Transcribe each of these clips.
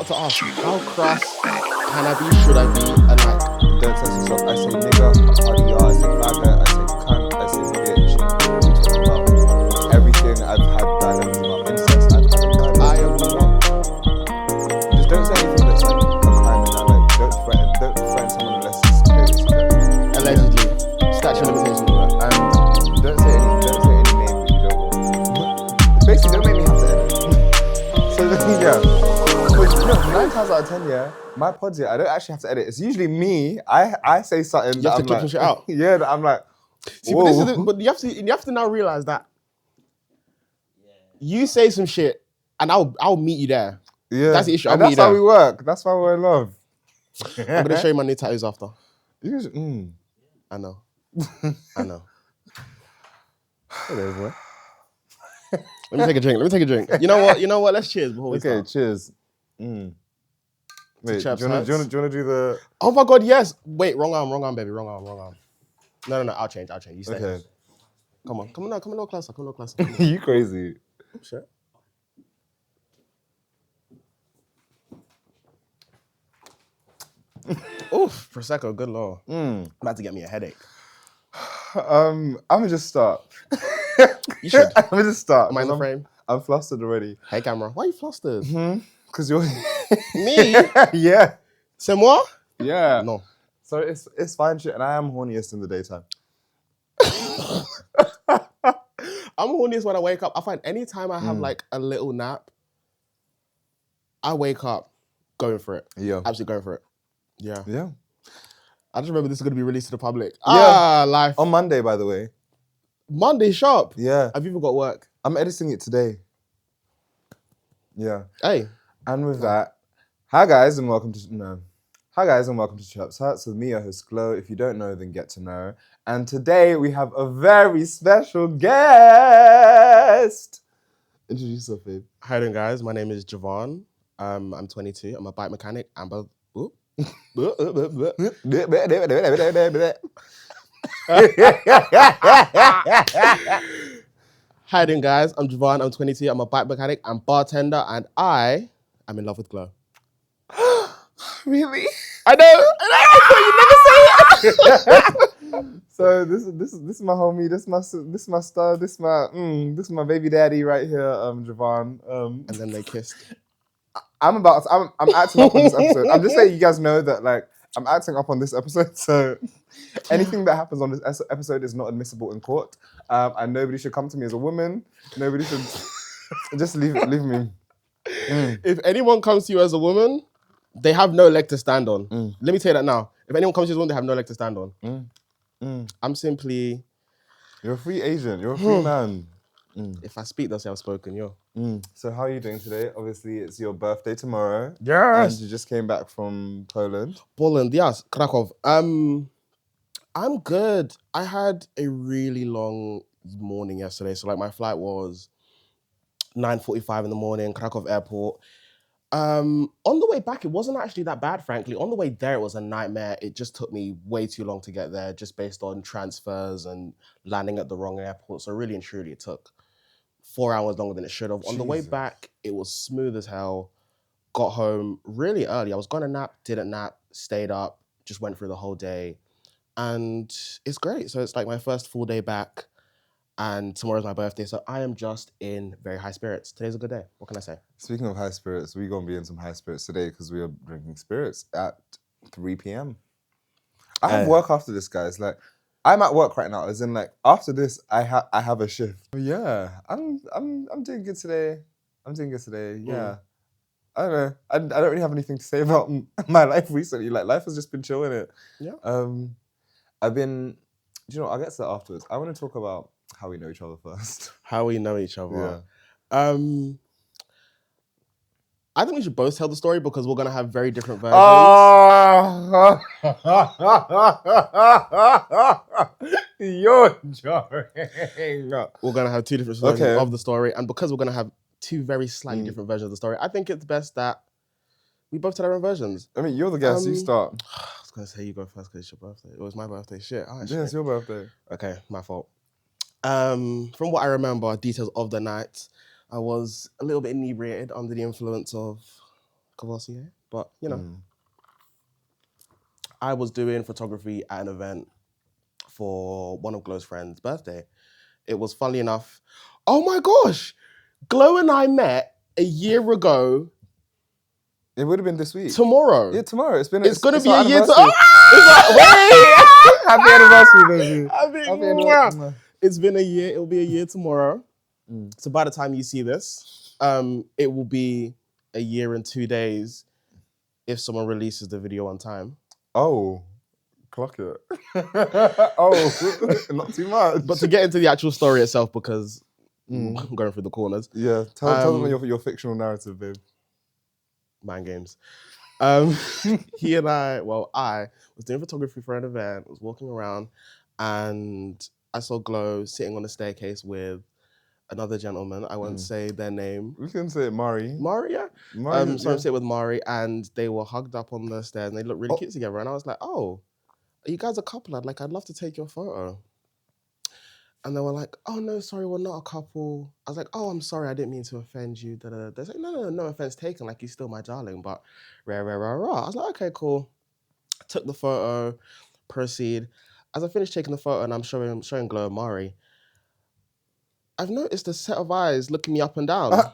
to ask, how crass can I be, should I be, and like... Don't test yourself. I say nigga, hardy, I say faggot, I say cunt, I say bitch. What are you talking about? Everything I've had dialogues about incest, I've had dialogues. I am not. Just don't say anything that's like a crime in that. Like, don't threaten someone unless it's clear it's secret. Allegedly. Statute of limitations. And don't say any name that you don't want. Basically, don't make me have to edit. So yeah. But no, 9 times out of 10, yeah, my pods, yeah, I don't actually have to edit. It's usually me. I say something You have that to I'm clip like, some shit out. yeah, that I'm like, See, but, but you have to now realize that you say some shit and I'll meet you there. yeah, That's the issue. And that's how we work. That's why we're in love. I'm gonna show you my new tattoos after. I know. I know. Whatever. Let me take a drink. You know what? Let's cheers before we start. Okay, cheers. Wait, do Chirpse you want to do the... Oh my God, yes. Wait, wrong arm, baby. Wrong arm. No. I'll change. You stay. Okay. Come a little closer. You crazy. Sure. Oof, Prosecco, good lord. About to get me a headache. I'm gonna just start. You should. I'm gonna just start. Am I in the frame? I'm flustered already. Hey, camera. Why are you flustered? Because you're... Me? Yeah. C'est moi? Yeah. No. So it's fine shit, and I am horniest in the daytime. I'm horniest when I wake up. I find anytime I have like a little nap, I wake up going for it. Yeah. Absolutely going for it. Yeah. Yeah. I just remember this is going to be released to the public. Yeah. Life. On Monday, by the way. Monday sharp. Yeah. Have you even got work? I'm editing it today. Yeah. Hey. And with that, hi guys and welcome to Chirpse with me, your host Glow. If you don't know, then get to know. And today we have a very special guest. Introduce yourself, babe. Hi there, guys. My name is Jevane. I'm 22. I'm a bike mechanic. I'm both. Hi there, guys. I'm Jevane. I'm 22. I'm a bike mechanic and bartender, and I am in love with Glow. Really? I know. You never say it. So this is my homie. This my star. This my baby daddy right here, Jevane. And then they kissed. I'm acting up on this episode. I'm just letting you guys know that like I'm acting up on this episode. So anything that happens on this episode is not admissible in court. And nobody should come to me as a woman. Nobody should just leave me. If anyone comes to you as a woman, they have no leg to stand on. Let me tell you that now. If anyone comes to you as a woman, they have no leg to stand on. I'm simply... You're a free agent. You're a free man. If I speak, they'll say I've spoken, yo. So how are you doing today? Obviously, it's your birthday tomorrow. Yes. And you just came back from Poland. Poland, yes. Krakow. I'm good. I had a really long morning yesterday. So like my flight was 9:45 in the morning, Krakow airport. On the way back, it wasn't actually that bad, frankly. On the way there, it was a nightmare. It just took me way too long to get there, just based on transfers and landing at the wrong airport. So really and truly, it took 4 hours longer than it should have. On the way back, it was smooth as hell. Got home really early. I was gonna nap, didn't nap, stayed up, just went through the whole day. And it's great. So it's like my first full day back. And tomorrow's my birthday, so I am just in very high spirits. Today's a good day. What can I say? Speaking of high spirits, we're going to be in some high spirits today because we are drinking spirits at 3 p.m. I have work after this, guys. Like, I'm at work right now. As in, like, after this, I have a shift. But yeah, I'm doing good today. Yeah. I don't know. I don't really have anything to say about my life recently. Like, life has just been chilling it. Yeah. I've been... Do you know, I'll get to that afterwards. I want to talk about how we know each other first. How we know each other. Yeah. I think we should both tell the story because we're going to have very different versions. You're jarring. We're going to have two different versions of the story. And because we're going to have two very slightly different versions of the story, I think it's best that we both tell our own versions. I mean, you're the guest. You start. I was going to say you go first because it's your birthday. It was my birthday. Shit. Oh, yeah, it's your birthday. Okay, my fault. From what I remember, details of the night, I was a little bit inebriated under the influence of Cavassier. But, you know, I was doing photography at an event for one of Glow's friends' birthday. It was, funny enough, oh my gosh, Glow and I met a year ago. It would have been this week. Tomorrow. Yeah, tomorrow. It's going to be our a year. anniversary. Happy anniversary, baby. It's been a year. It'll be a year tomorrow. So by the time you see this, it will be a year and 2 days if someone releases the video on time. Oh, clock it. Oh, not too much. But to get into the actual story itself, because I'm going through the corners. Yeah, tell them your fictional narrative, babe. Mind games. He and I was doing photography for an event, was walking around, and I saw Glow sitting on the staircase with another gentleman. I won't say their name. We can say it, Mari. Mari, yeah. I'm sitting with Mari, and they were hugged up on the stairs, and they looked really cute together. And I was like, "Oh, are you guys a couple? I'd love to take your photo." And they were like, "Oh no, sorry, we're not a couple." I was like, "Oh, I'm sorry, I didn't mean to offend you." They're like, "No offense taken. Like, you're still my darling." But rah. I was like, "Okay, cool." Took the photo, proceed. As I finished taking the photo and I'm showing Glow and Mari, I've noticed a set of eyes looking me up and down.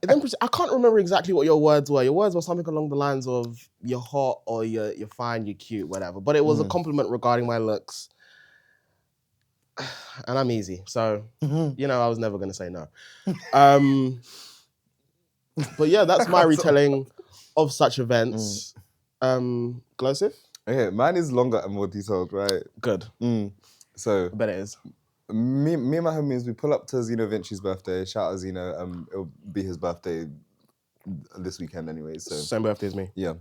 Then I can't remember exactly what your words were. Your words were something along the lines of "you're hot" or "you're fine, you're cute," whatever. But it was a compliment regarding my looks, and I'm easy, so you know I was never going to say no. But yeah, that's my retelling of such events. Glowsive? Okay, mine is longer and more detailed, right? Good. So I bet it is. Me and my homies, we pull up to Zeno Vinci's birthday. Shout out Zeno. It'll be his birthday this weekend anyway. So same birthday as me. Yeah.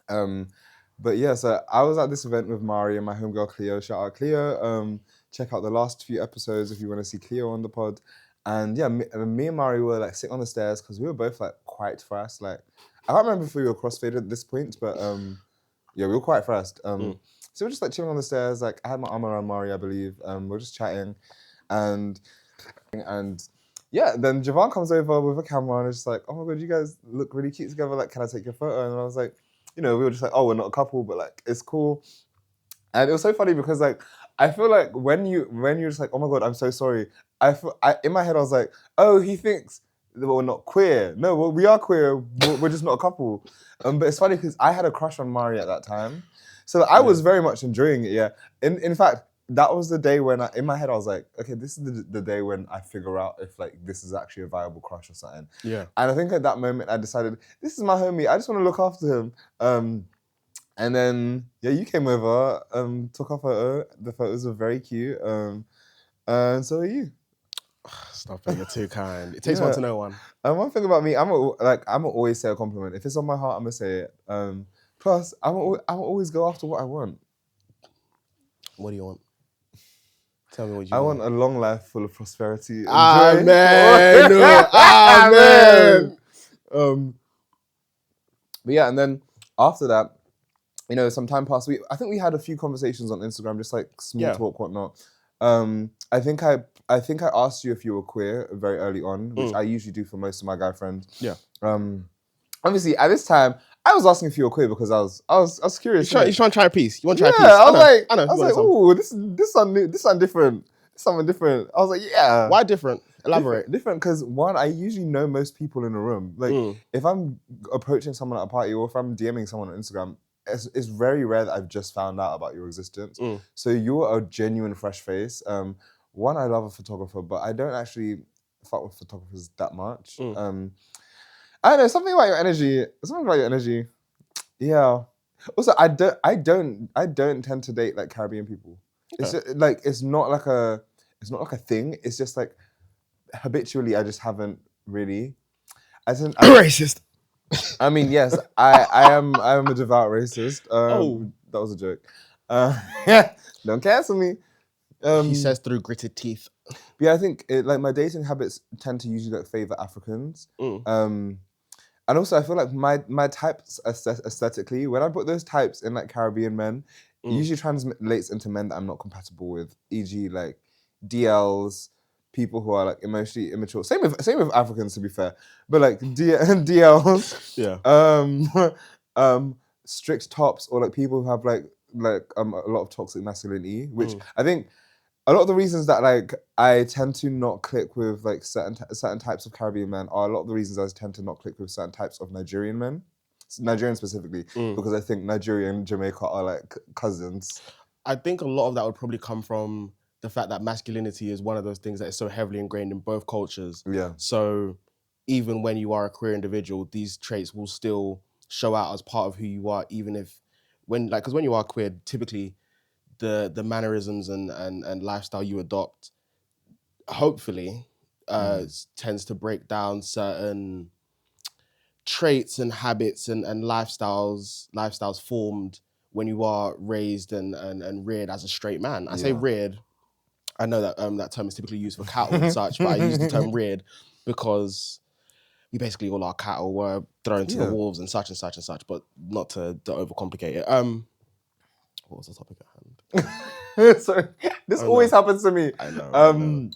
But yeah, so I was at this event with Mari and my homegirl Cleo. Shout out Cleo. Check out the last few episodes if you want to see Cleo on the pod. And yeah, me and Mari were like sitting on the stairs because we were both like quite fast. Like I can't remember if we were crossfaded at this point, but yeah, we were quite fast. So we're just like chilling on the stairs. Like I had my arm around Mari, I believe. We're just chatting, and yeah, then Jevane comes over with a camera and it's just like, "Oh my god, you guys look really cute together. Like, can I take your photo?" And I was like, you know, we were just like, "Oh, we're not a couple, but like it's cool." And it was so funny because like I feel like when you're just like, "Oh my god, I'm so sorry," in my head I was like, "Oh, he thinks that we're not queer." No, well, we are queer. We're just not a couple. But it's funny because I had a crush on Mari at that time. So I was very much enjoying it, yeah. In fact, that was the day when in my head I was like, okay, this is the day when I figure out if like this is actually a viable crush or something. Yeah. And I think at that moment I decided, this is my homie, I just want to look after him. And then, yeah, you came over, took our photo. The photos were very cute. And so are you. Stop it, you're too kind. It takes one to know one. And one thing about me, I'm gonna always say a compliment. If it's on my heart, I'm gonna say it. Plus, I'm always go after what I want. What do you want? Tell me what you want. I want a long life full of prosperity. Amen. Amen. But yeah, and then after that, you know, some time passed. I think we had a few conversations on Instagram, just like small talk, whatnot. I think I asked you if you were queer very early on, which I usually do for most of my guy friends. Yeah. Obviously, at this time, I was asking if you were queer because I was curious. You're trying to try a piece. You want to try a piece? Yeah, I was like, ooh, this sound different. Something different. I was like, yeah. Why different? Elaborate. Different because one, I usually know most people in a room. Like if I'm approaching someone at a party or if I'm DMing someone on Instagram, it's very rare that I've just found out about your existence. So you're a genuine fresh face. One, I love a photographer, but I don't actually fuck with photographers that much. I don't know, something about your energy. Yeah. Also, I don't tend to date like Caribbean people. It's just, like it's not like a thing. It's just like habitually I just haven't really. Racist. I mean, yes, I am a devout racist. That was a joke. Don't cancel me. He says through gritted teeth. Yeah, I think like my dating habits tend to usually like favor Africans. And also, I feel like my types aesthetically, when I put those types in like Caribbean men, it usually translates into men that I'm not compatible with, e.g. like DLs, people who are like emotionally immature. Same with Africans, to be fair. But like DLs, strict tops, or like people who have like a lot of toxic masculinity, which I think a lot of the reasons that like I tend to not click with like certain types of Caribbean men are a lot of the reasons I tend to not click with certain types of Nigerian men. Nigerian specifically, because I think Nigeria and Jamaica are like cousins. I think a lot of that would probably come from the fact that masculinity is one of those things that is so heavily ingrained in both cultures. Yeah. So even when you are a queer individual, these traits will still show out as part of who you are, even if because when you are queer, typically the mannerisms and lifestyle you adopt, hopefully, tends to break down certain traits and habits and lifestyles formed when you are raised and reared as a straight man. I say reared. I know that that term is typically used for cattle and such, but I use the term reared because we basically all our cattle were thrown to the wolves and such and such and such, but not to overcomplicate it. What was the topic at hand? Sorry, this always happens to me. I know.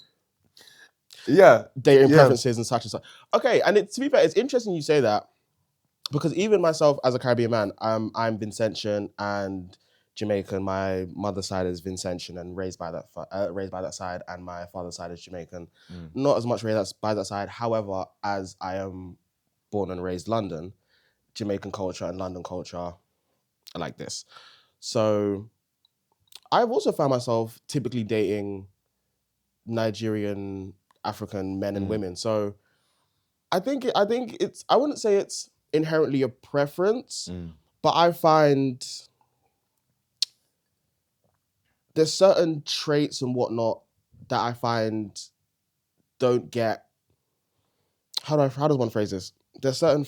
Yeah. Dating preferences and such and such. Okay, and to be fair, it's interesting you say that because even myself as a Caribbean man, I'm Vincentian and Jamaican. My mother's side is Vincentian and raised by that side, and my father's side is Jamaican. Not as much raised by that side. However, as I am born and raised London, Jamaican culture and London culture are like this. So I've also found myself typically dating Nigerian African men and women. So I think it's, I wouldn't say it's inherently a preference, but I find there's certain traits and whatnot that I find don't get, how does one phrase this? There's certain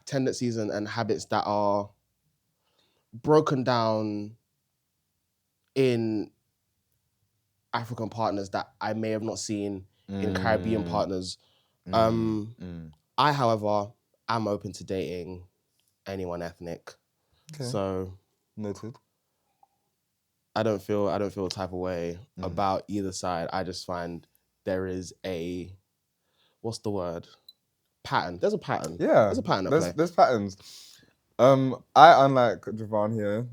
tendencies and habits that are broken down in African partners that I may have not seen in Caribbean partners. I, however, am open to dating anyone ethnic. Okay. So noted. I don't feel a type of way about either side. I just find there is a, what's the word? Pattern. There's a pattern. Yeah. There's a pattern at play. There's patterns. I, unlike Jevane here,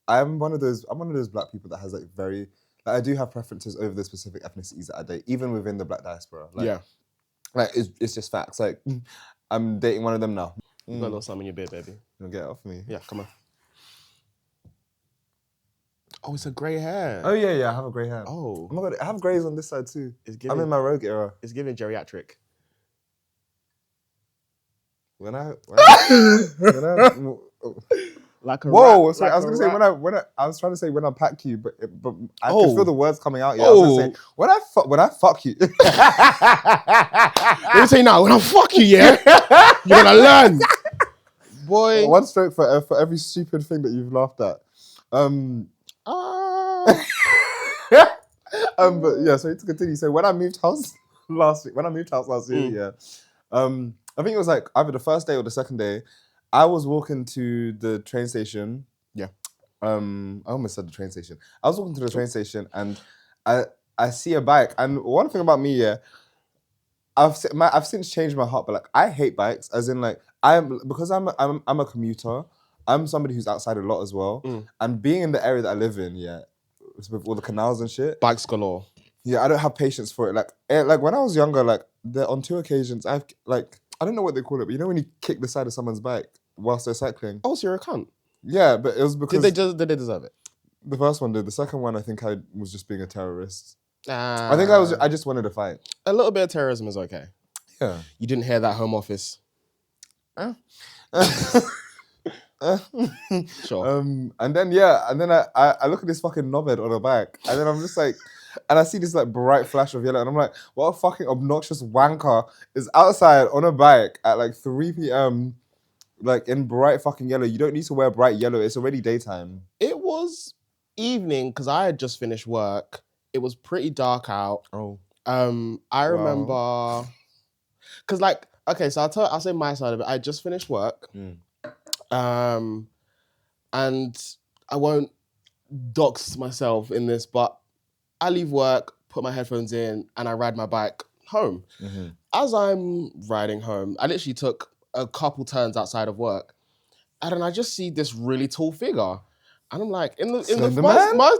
I'm one of those black people that has like very, like, I do have preferences over the specific ethnicities that I date, even within the black diaspora. Like, like it's just facts. Like, I'm dating one of them now. You got a little something in your beard, baby. You wanna get it off me? Yeah, come on. Oh, it's a grey hair. Oh yeah, I have a grey hair. Oh my god, I have greys on this side too. I'm in my rogue era. It's giving geriatric. When I like a whoa, rat, sorry, like I was gonna say when I was trying to say when I pack you, but I can feel the words coming out. Yeah, I was gonna say when I fuck you. Let me tell you now, when I fuck you, yeah, you're gonna learn, boy. One stroke for every stupid thing that you've laughed at. But yeah, so to continue. So when I moved house last week, yeah, I think it was like either the first day or the second day, I was walking to the train station. Yeah. I almost said the train station. I was walking to the train station and I see a bike. And one thing about me, yeah, I've since changed my heart, but like I hate bikes, as in like because I'm a commuter. I'm somebody who's outside a lot as well, and being in the area that I live in, yeah, with all the canals and shit, bikes galore. Yeah, I don't have patience for it. Like when I was younger, like on 2 occasions, I don't know what they call it, but you know when you kick the side of someone's bike whilst they're cycling. Oh, so you're a cunt. Yeah, but it was because did they deserve it? The first one did. The second one, I think I was just being a terrorist. I think I just wanted to fight. A little bit of terrorism is okay. Yeah. You didn't hear that, Home Office. Sure. And then I look at this fucking knobhead on a bike, and then I'm just like, and I see this like bright flash of yellow, and I'm like, what a fucking obnoxious wanker is outside on a bike at like 3 p.m. like in bright fucking yellow. You don't need to wear bright yellow. It's already daytime. It was evening because I had just finished work. It was pretty dark out. Oh. I remember because like, okay, so I'll say my side of it. I just finished work. And I won't dox myself in this, but I leave work, put my headphones in, and I ride my bike home. Mm-hmm. As I'm riding home, I literally took a couple turns outside of work, and then I just see this really tall figure. And I'm like, Slender man? my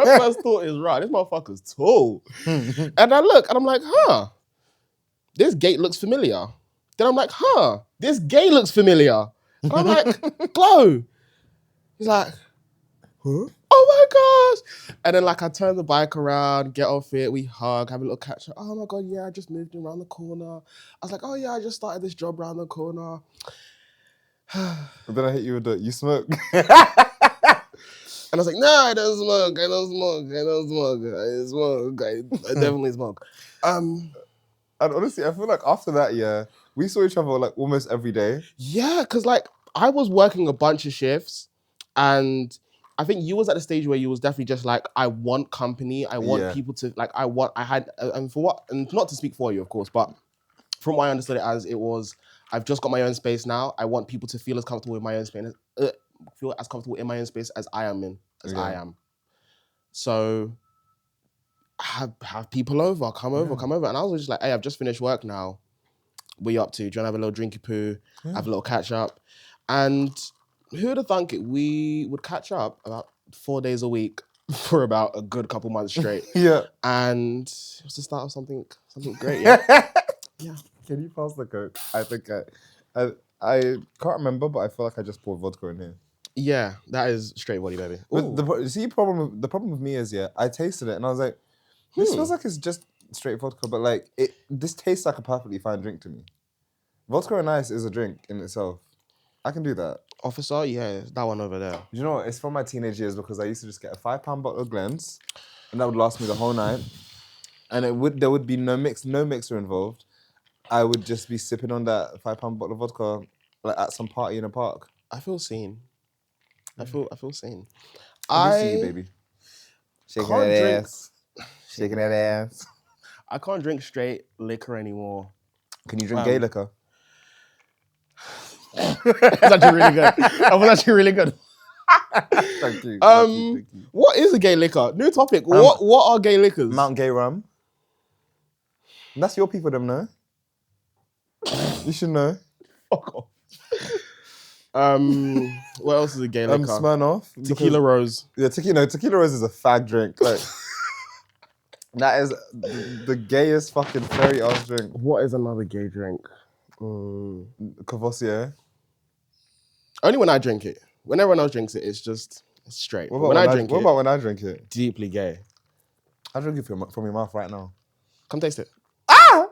first thought is, right, this motherfucker's tall. And I look, and I'm like, this gate looks familiar. Then I'm like, this gate looks familiar. And I'm like, Glow. He's like, huh? Oh my gosh. And then like I turn the bike around, get off it, we hug, have a little catch up. Oh my God, yeah, I just moved in around the corner. I was like, oh yeah, I just started this job around the corner. Then I hit you with the, you smoke. And I was like, no, I don't smoke. I don't smoke. I don't smoke. I smoke. I definitely smoke. And honestly, I feel like after that, yeah, we saw each other like almost every day. Yeah, because like I was working a bunch of shifts, and I think you was at the stage where you was definitely just like, I want company. I want people to like. And for what? And not to speak for you, of course, but from what I understood it as, it was, I've just got my own space now. I want people to feel as comfortable in my own space, feel as comfortable in my own space as I am I am. So have people over, come over. And I was just like, hey, I've just finished work now. What are you up to? Do you want to have a little drinky poo? Have a little catch up? And who would have thunk it? We would catch up about 4 days a week for about a good couple months straight. And it was the start of something great. Yeah. Can you pass the Coke? I think I can't remember, but I feel like I just poured vodka in here. Yeah, that is straight body, baby. But the problem with me is, I tasted it and I was like, this feels like it's just straight vodka, but like this tastes like a perfectly fine drink to me. Vodka and ice is a drink in itself. I can do that. Officer, yeah, that one over there. You know what? It's from my teenage years because I used to just get a £5 bottle of Glens, and that would last me the whole night. And there would be no mixer involved. I would just be sipping on that £5 bottle of vodka like at some party in a park. I feel seen. I feel seen. I see you, baby. Shaking that ass. Shaking that ass. I can't drink straight liquor anymore. Can you drink gay liquor? That's actually really good. That was actually really good. Thank you. What is a gay liquor? New topic. What are gay liquors? Mount Gay Rum. That's your people, them know. You should know. Fuck off. What else is a gay liquor? Smirnoff. Tequila Rose. Yeah, Tequila Rose is a fag drink. Like, that is the gayest fucking fairy ass drink. What is another gay drink? Cavossier. Only when I drink it. When everyone else drinks it, it's straight. What about when I drink it? Deeply gay. I'll drink it from your mouth right now. Come taste it. I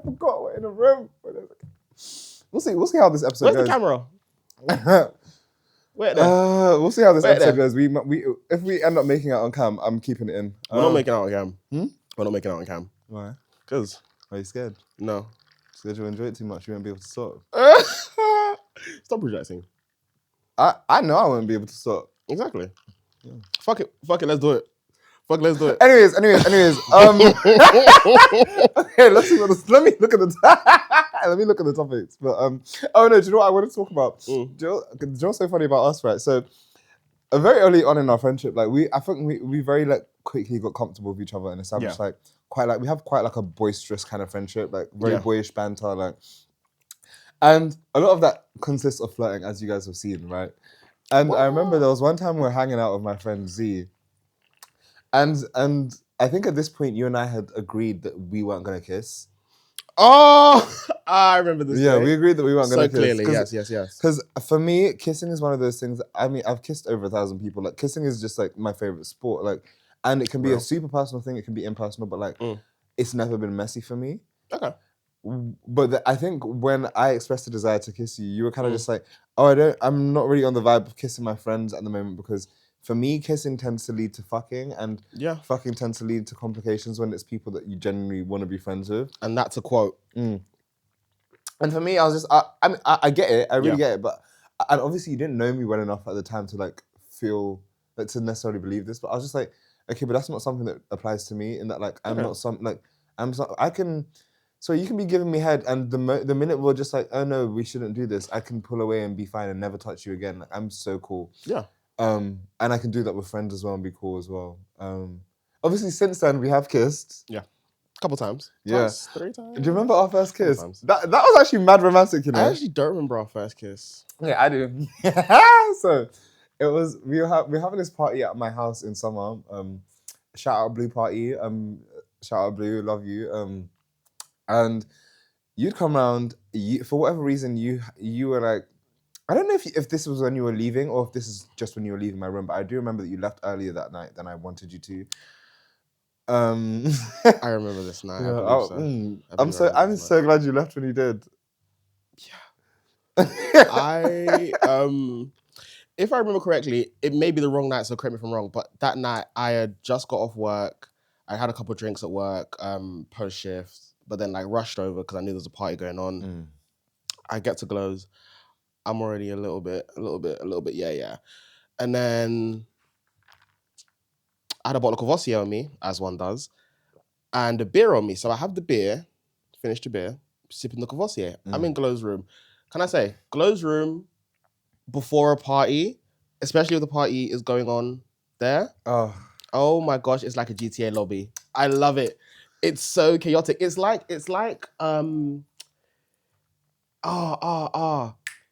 forgot we're in a room. We'll see how this episode goes. Where's the camera? Wait there. We'll see how this episode goes. We if we end up making it on cam, I'm keeping it in. We're not making it out on cam. We're not making it out on cam. Why? Because. Are you scared? No. Because you'll enjoy it too much, you won't be able to stop. Stop projecting. I know I won't be able to stop. Exactly. Yeah. Fuck it, let's do it. Let's do it. Anyways. Okay, let me look at the topics. But oh no, do you know what I want to talk about? Do you know what's so funny about us, right? So very early on in our friendship, like I think we very like quickly got comfortable with each other and established we have quite like a boisterous kind of friendship, like very boyish banter, like, and a lot of that consists of flirting, as you guys have seen, right? And I remember there was one time we were hanging out with my friend Z, and I think at this point you and I had agreed that we weren't gonna kiss. Oh, I remember this. Yeah, we agreed that we weren't gonna kiss. So clearly, yes. Because for me, kissing is one of those things. I mean, I've kissed over 1,000 people. Like, kissing is just like my favorite sport. Like, and it can be a super personal thing. It can be impersonal, but like, it's never been messy for me. Okay. But I think when I expressed a desire to kiss you, you were kind of just like, oh, I'm not really on the vibe of kissing my friends at the moment, because for me, kissing tends to lead to fucking, and fucking tends to lead to complications when it's people that you genuinely want to be friends with. And that's a quote. And for me, I was just, I get it, I really get it, but, and obviously you didn't know me well enough at the time to like feel, like to necessarily believe this, but I was just like, okay, but that's not something that applies to me, in that like, I'm not some, like, so you can be giving me head, and the minute we're just like, oh no, we shouldn't do this, I can pull away and be fine and never touch you again. Like, I'm so cool. Yeah. And I can do that with friends as well and be cool as well. Obviously, since then we have kissed. Yeah. A couple times. Yeah. Twice, 3 times. Do you remember our first kiss? Sometimes. That was actually mad romantic, you know. I actually don't remember our first kiss. Yeah, I do. So it was we were having this party at my house in summer. Shout out Blue Party. Shout out Blue, love you. And you'd come around. For whatever reason, you were like, I don't know if this was when you were leaving or if this is just when you were leaving my room, but I do remember that you left earlier that night than I wanted you to. I remember this night. Yeah, I believe so. I'm so glad you left when you did. Yeah. If I remember correctly, it may be the wrong night, so correct me if I'm wrong, but that night I had just got off work. I had a couple of drinks at work, post shift, but then like rushed over because I knew there was a party going on. I get to Glows. I'm already a little bit, yeah. And then I had a bottle of Courvoisier on me, as one does, and a beer on me. So I have the beer, finished the beer, sipping the Courvoisier. I'm in Glow's room. Can I say, Glow's room before a party, especially if the party is going on there. Oh my gosh, it's like a GTA lobby. I love it. It's so chaotic. It's like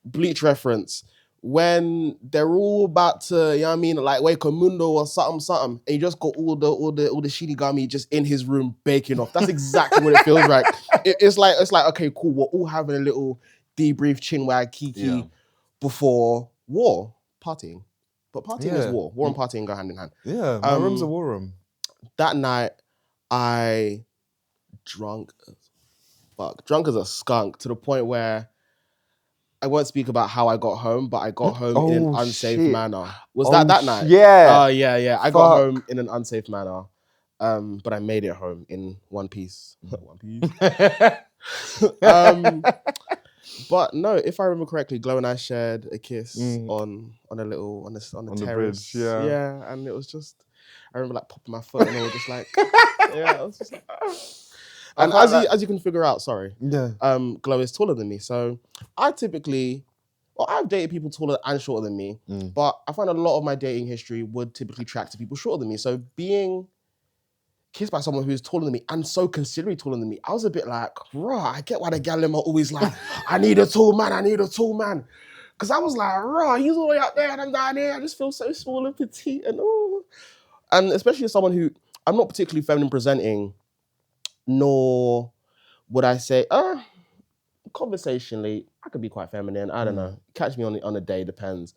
Bleach reference. When they're all about to, you know what I mean, like wake a mundo or something, and you just got all the Shinigami just in his room baking off. That's exactly what it feels like. It's like, okay, cool, we're all having a little debrief, chinwag, kiki before war, partying. But partying is war. War and partying go hand in hand. Yeah, my room's a war room. That night, I drunk as a skunk, to the point where I won't speak about how I got home, but I got home in an unsafe manner. Was that night? Yeah. Yeah. I got home in an unsafe manner. But I made it home in one piece. One piece. But no, if I remember correctly, Glow and I shared a kiss on the terrace. Bridge, yeah. Yeah, and it was just, I remember like popping my foot and all just like, yeah, I was just like, and as you can figure out, Glow is taller than me. So I've dated people taller and shorter than me, but I find a lot of my dating history would typically track to people shorter than me. So being kissed by someone who's taller than me and so considerably taller than me, I was a bit like, rah, I get why the gal are always like, I need a tall man. Because I was like, rah, he's all the way up there and I'm down here. I just feel so small and petite and all. And especially as someone who, I'm not particularly feminine presenting, nor would I say, conversationally, I could be quite feminine. I don't know. Catch me on a day, depends.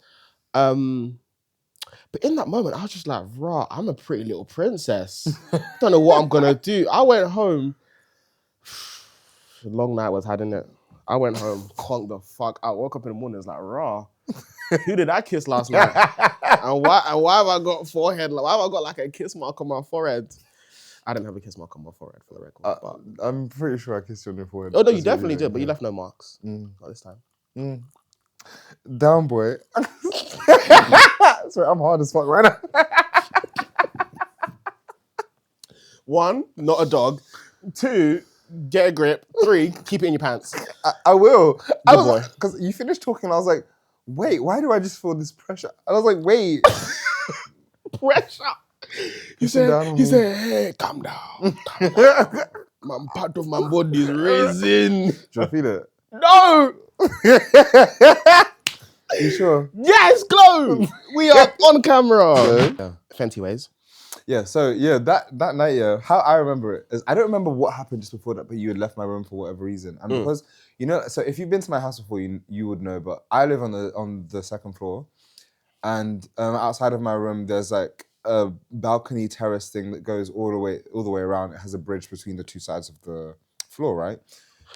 But in that moment, I was just like, rah, I'm a pretty little princess. Don't know what I'm going to do. I went home. Long night was had, innit? I went home, conked the fuck out. Woke up in the morning, it's like, rah, who did I kiss last night? and why have I got forehead? Why have I got like a kiss mark on my forehead? I didn't have a kiss mark on my forehead, for the record. But I'm pretty sure I kissed you on your forehead. Oh, no, you definitely did, but you left no marks. Not this time. Down, boy. Sorry, I'm hard as fuck right now. 1, not a dog. 2, get a grip. 3, keep it in your pants. I will. Good boy. Because you finished talking, and I was like, wait, why do I just feel this pressure? And I was like, wait. Pressure. He said, hey, calm down. My part of my body is raising. Do you feel it? No! You sure? Yes, Glow! We are on camera. Fenty ways. Yeah, so yeah, that night, how I remember it is, I don't remember what happened just before that, but you had left my room for whatever reason. And because, so if you've been to my house before, you would know, but I live on the second floor. And outside of my room, there's like a balcony terrace thing that goes all the way around. It has a bridge between the two sides of the floor, right?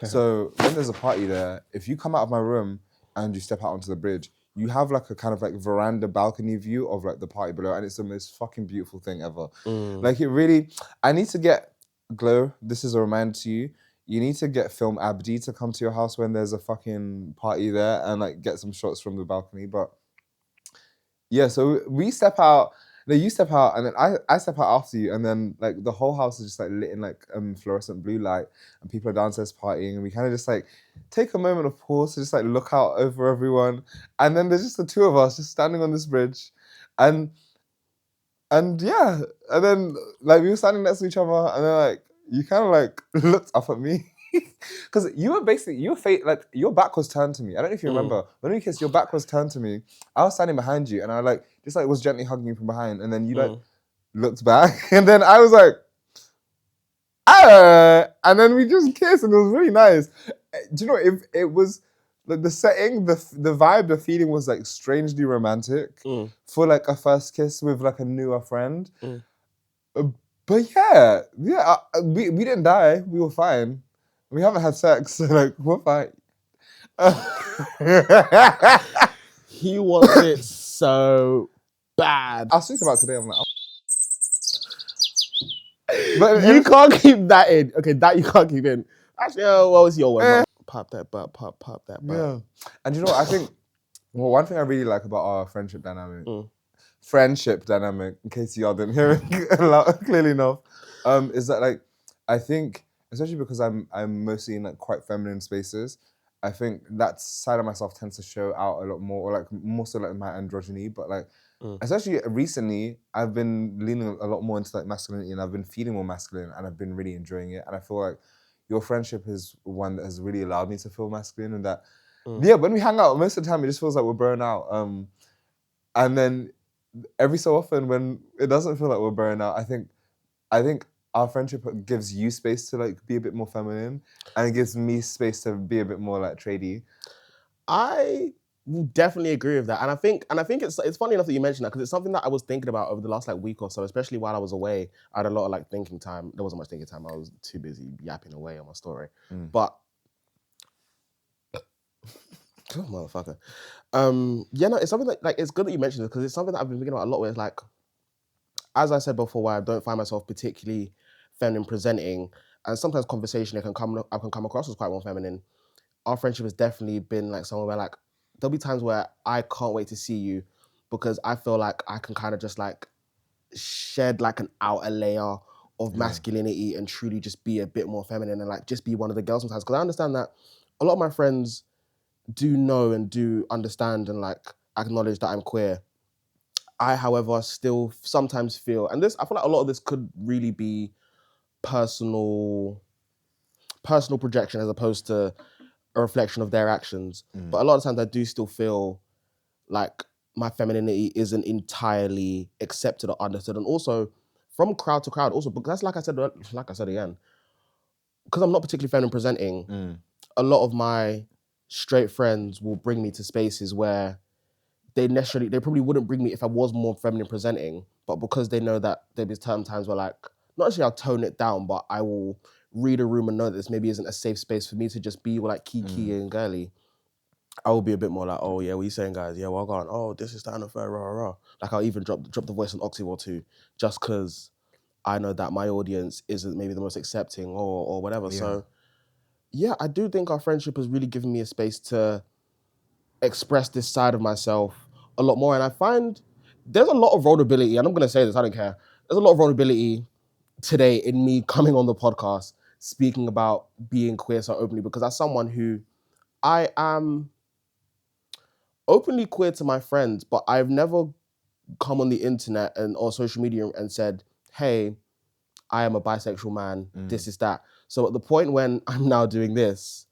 So when there's a party there, if you come out of my room and you step out onto the bridge, you have like a kind of like veranda balcony view of like the party below, and it's the most fucking beautiful thing ever. Like it really, I need to get Glow, this is a reminder to you, you need to get Film Abdi to come to your house when there's a fucking party there and like get some shots from the balcony. But yeah, so we step out, no, you step out, and then I step out after you, and then like the whole house is just like lit in like fluorescent blue light, and people are downstairs partying, and we kind of just like take a moment of pause to just like look out over everyone, and then there's just the two of us just standing on this bridge, And yeah, and then like we were standing next to each other, and then like you kind of like looked up at me because you were like your back was turned to me. I don't know if you remember when we kissed, your back was turned to me. I was standing behind you, and I like just like was gently hugging you from behind, and then you like looked back, and then I was like, and then we just kissed, and it was really nice. Do you know if it was? Like the setting, the vibe, the feeling was like strangely romantic for like a first kiss with like a newer friend. But yeah, we didn't die. We were fine. We haven't had sex, so like we're fine. He wants it so bad. I was thinking about today. I'm like, but you can't keep that in. Okay, that you can't keep in. Actually, what was your one? Pop that butt, pop that butt. Yeah, and you know what I think? Well, one thing I really like about our friendship dynamic, in case y'all didn't hear it clearly enough, is that like I think, especially because I'm mostly in like quite feminine spaces, I think that side of myself tends to show out a lot more, or like more so like my androgyny. But like, especially recently, I've been leaning a lot more into like masculinity, and I've been feeling more masculine, and I've been really enjoying it. And I feel like your friendship is one that has really allowed me to feel masculine, and that yeah, when we hang out, most of the time it just feels like we're burning out. And then every so often when it doesn't feel like we're burning out, I think our friendship gives you space to like be a bit more feminine, and it gives me space to be a bit more like tradey. I will definitely agree with that, and I think it's funny enough that you mentioned that, because it's something that I was thinking about over the last like week or so, especially while I was away. I had a lot of like thinking time. There wasn't much thinking time. I was too busy yapping away on my story. But oh, motherfucker. Yeah, no, it's something that like it's good that you mentioned it, because it's something that I've been thinking about a lot. Where it's like, as I said before, where I don't find myself particularly feminine presenting, and sometimes conversation I can come across as quite more feminine. Our friendship has definitely been like somewhere where like there'll be times where I can't wait to see you, because I feel like I can kind of just like shed like an outer layer of masculinity and truly just be a bit more feminine and like just be one of the girls sometimes. Because I understand that a lot of my friends do know and do understand and like acknowledge that I'm queer. I, however, still sometimes feel, and this, I feel like a lot of this could really be personal projection as opposed to a reflection of their actions. But a lot of times I do still feel like my femininity isn't entirely accepted or understood. And also from crowd to crowd, also, because that's like I said again, because I'm not particularly feminine presenting, a lot of my straight friends will bring me to spaces where they probably wouldn't bring me if I was more feminine presenting, but because they know that there'll be times where like, not actually I'll tone it down, but I will read a room and know that this maybe isn't a safe space for me to just be like kiki and girly. I will be a bit more like, oh yeah, what are you saying, guys? Yeah, well gone. Oh, this is the affair, rah, rah, rah. Like I'll even drop the voice an octave or two, just because I know that my audience isn't maybe the most accepting or whatever. Yeah. So yeah, I do think our friendship has really given me a space to express this side of myself a lot more. And I find there's a lot of vulnerability, and I'm gonna say this, I don't care. There's a lot of vulnerability today in me coming on the podcast, speaking about being queer so openly, because as someone who I am openly queer to my friends, but I've never come on the internet or social media and said, hey, I am a bisexual man, this is that. So at the point when I'm now doing this,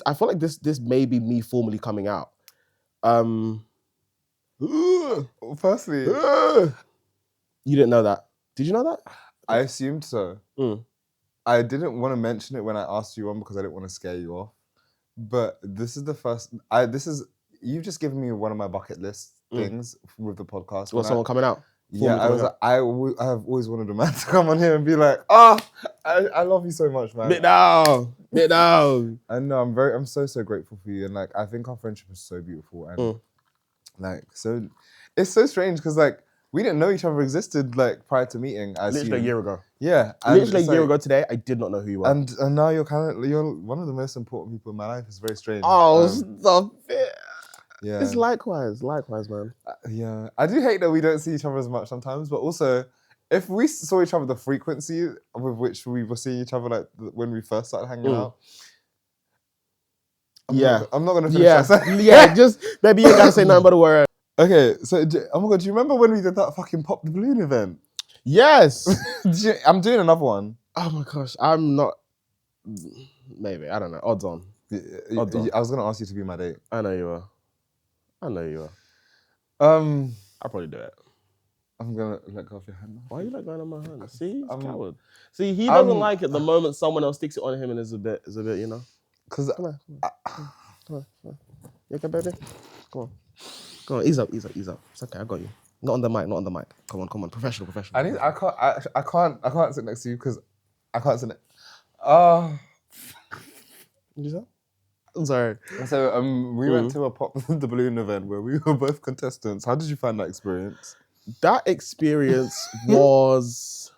I feel like this may be me formally coming out. Firstly, you didn't know that. Did you know that? I assumed so. I didn't want to mention it when I asked you on because I didn't want to scare you off. But this is the first. You've just given me one of my bucket list things with the podcast. Was someone coming out? Yeah, I have always wanted a man to come on here and be like, I love you so much, man. Bit down. I know, I'm so grateful for you, and like I think our friendship is so beautiful, and like so, it's so strange because like we didn't know each other existed like prior to meeting. Literally a year ago. Yeah, literally a year ago today, I did not know who you were. And now you're one of the most important people in my life. It's very strange. Oh, stop it. Yeah. It's likewise, man. Yeah. I do hate that we don't see each other as much sometimes, but also, if we saw each other, the frequency with which we were seeing each other, like when we first started hanging out. I'm not going to finish that. Yeah, just, maybe you ain't got to say nothing but a word. Okay, so oh my god, do you remember when we did that fucking Pop the Balloon event? Yes. I'm doing another one. Oh my gosh, I'm not. Maybe I don't know. Odds on. Odds on. I was gonna ask you to be my date. I know you are. I know you are. I'll probably do it. I'm gonna let go of your hand. Why are you like going on my hand? See, he's a coward. See, he doesn't like it the moment someone else sticks it on him and is a bit, you know. Because come on. You okay, baby? Come on, ease up. It's okay, I got you. Not on the mic. Come on, professional. I can't sit next to you because I can't sit. What did you say? I'm sorry. So we went to a Pop the Balloon event where we were both contestants. How did you find that experience? That experience was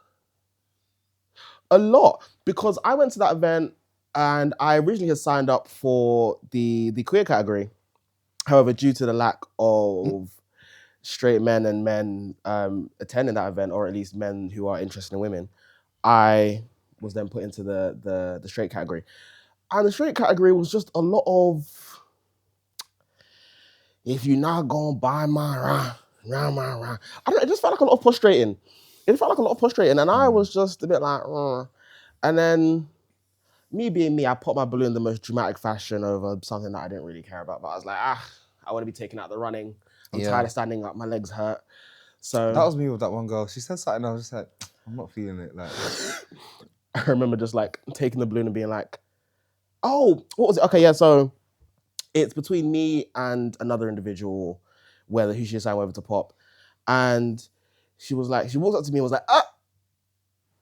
a lot because I went to that event and I originally had signed up for the queer category. However, due to the lack of straight men and men attending that event, or at least men who are interested in women, I was then put into the straight category. And the straight category was just a lot of, if you're not gonna buy my round. It just felt like a lot of prostrating. And I was just a bit like, And then, me being me, I popped my balloon in the most dramatic fashion over something that I didn't really care about. But I was like, I want to be taken out the running. I'm tired of standing up. My legs hurt. So that was me with that one girl. She said something. I was just like, I'm not feeling it. Like, I remember just like taking the balloon and being like, oh, what was it? Okay, yeah. So it's between me and another individual, who she assigned over to pop, and she walked up to me and was like,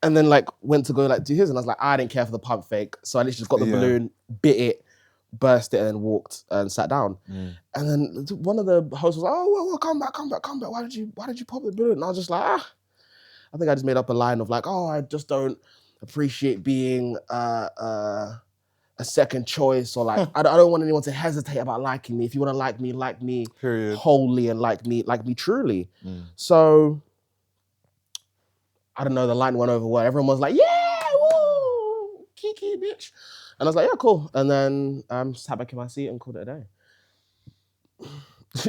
and then like went to go like do his, and I was like, I didn't care for the pump fake, so I literally just got the balloon, bit it, burst it, and then walked and sat down. And then one of the hosts was like, oh, well, come back. Why did you pop the balloon? And I was just like, I think I just made up a line of like, I just don't appreciate being a second choice, or like I don't want anyone to hesitate about liking me. If you want to like me period, wholly, and like me truly. So I don't know, the line went over where everyone was like, yeah, woo, Kiki, bitch. And I was like, yeah, cool. And then sat back in my seat and called it a day.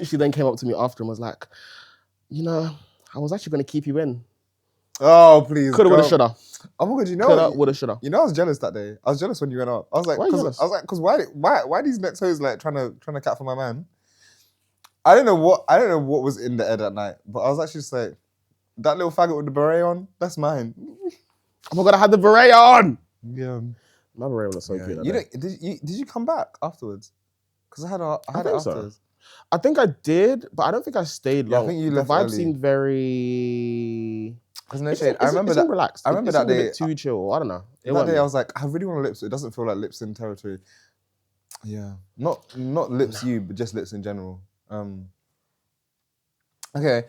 She then came up to me after and was like, I was actually going to keep you in. Oh, please. Coulda, woulda, shoulda. Oh my god, Coulda, woulda, shoulda. I was jealous that day. I was jealous when you went out. I was like, because why these next hoes like trying to cat for my man? I don't know what was in the air that night, but I was actually just like, that little faggot with the beret on, that's mine. Oh my god, I had the beret on. Yeah, my beret was so cute. Did you come back afterwards? Because I had it afterwards. So. I think I did, but I don't think I stayed long. I think you left the vibe early. Seemed very. Because no shade, I remember that. Relaxed. I remember that day. A bit too chill. I don't know. That day, I was like, I really want to lips. It doesn't feel like lips in territory. Yeah, not lips you, but just lips in general. Okay.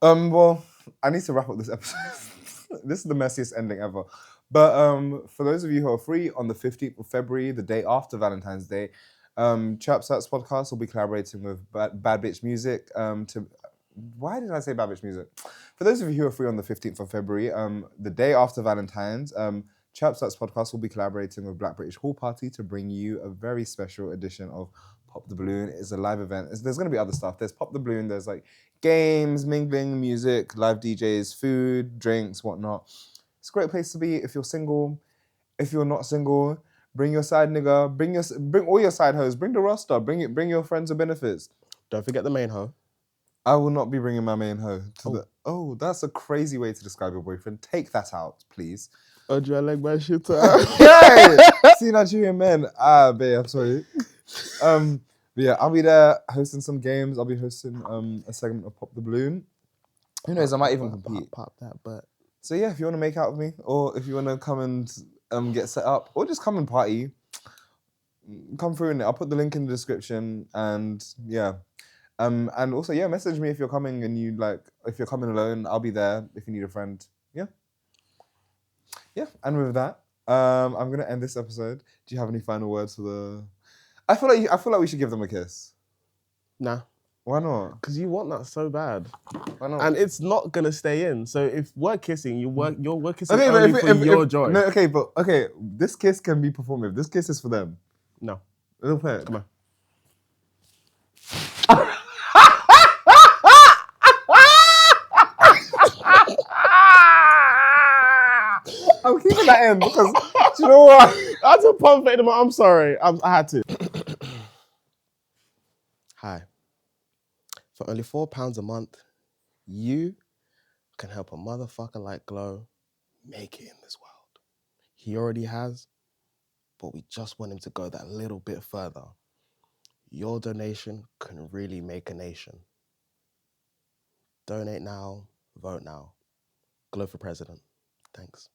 Well, I need to wrap up this episode. This is the messiest ending ever. But for those of you who are free on the 15th of February, the day after Valentine's Day, Chirpse podcast will be collaborating with Bad Bitch Music. Why did I say Bad Bitch Music? For those of you who are free on the 15th of February, the day after Valentine's, Chirpse podcast will be collaborating with Black British Hall Party to bring you a very special edition of Pop the Balloon. It's a live event. There's going to be other stuff. There's Pop the Balloon. There's like games, mingling, music, live DJs, food, drinks, whatnot. It's a great place to be if you're single. If you're not single, bring your side nigga. Bring all your side hoes. Bring the roster. Bring your friends with benefits. Don't forget the main hoe. I will not be bringing my main hoe. That's a crazy way to describe your boyfriend. Take that out, please. Oh, do I like my shit? Hey! See Nigerian men. Babe, I'm sorry. But yeah, I'll be there hosting some games. I'll be hosting a segment of Pop the Balloon. Who knows? I might even compete. Pop that butt. So yeah, if you want to make out with me, or if you want to come and get set up, or just come and party, come through in it. I'll put the link in the description, and yeah. And also, yeah, message me if you're coming and if you're coming alone, I'll be there if you need a friend. Yeah. Yeah, and with that, I'm gonna end this episode. Do you have any final words for the? I feel like we should give them a kiss. Nah. Why not? Because you want that so bad. Why not? And it's not gonna stay in. So if we're kissing, you're kissing only for your joy. No, okay. This kiss can be performative. This kiss is for them. No. Come on. I'm keeping that in because do you know what? I had to pump it in my. I'm sorry. I had to. Hi. For only £4 a month, you can help a motherfucker like Glow make it in this world. He already has, but we just want him to go that little bit further. Your donation can really make a nation. Donate now, vote now. Glow for president. Thanks.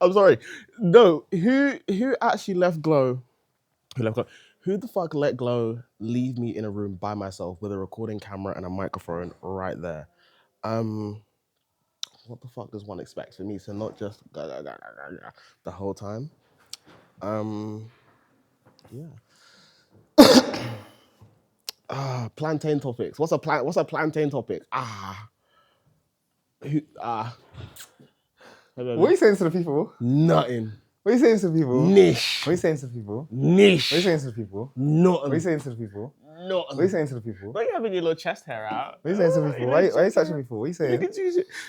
I'm sorry. No, who actually left Glow? Who left Glow? Who the fuck let Glow leave me in a room by myself with a recording camera and a microphone right there? What the fuck does one expect for me to not just the whole time? Yeah. Plantain topics. What's a plantain topic? Who, What are you saying to the people? Nothing. What are you saying to the people? Niche. What are you saying to the people? Niche. What are you saying to the people? Nothing. What are you saying to the people? Nothing. What are you saying to the people? Why are you having your little chest hair out? What are you saying to the people? Why are you touching me for? What are you saying?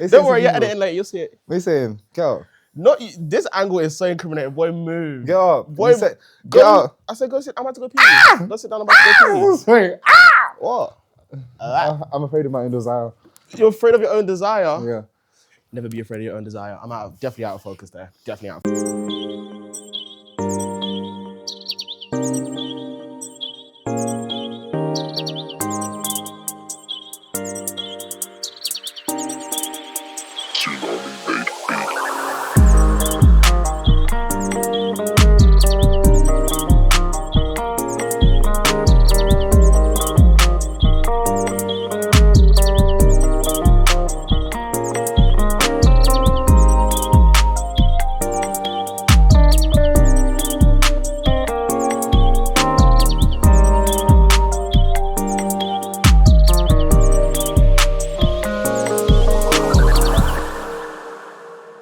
Don't worry, you're editing later. You'll see it. What are you saying? Get out. Not this angle is so incriminating. Boy, move. Get up. Boy, get out. I said, go sit. I'm about to go pee. Go sit down. I'm about to go pee. Sorry. What? I'm afraid of my own desire. You're afraid of your own desire? Yeah. Never be afraid of your own desire. I'm definitely out of focus there. Definitely out of focus.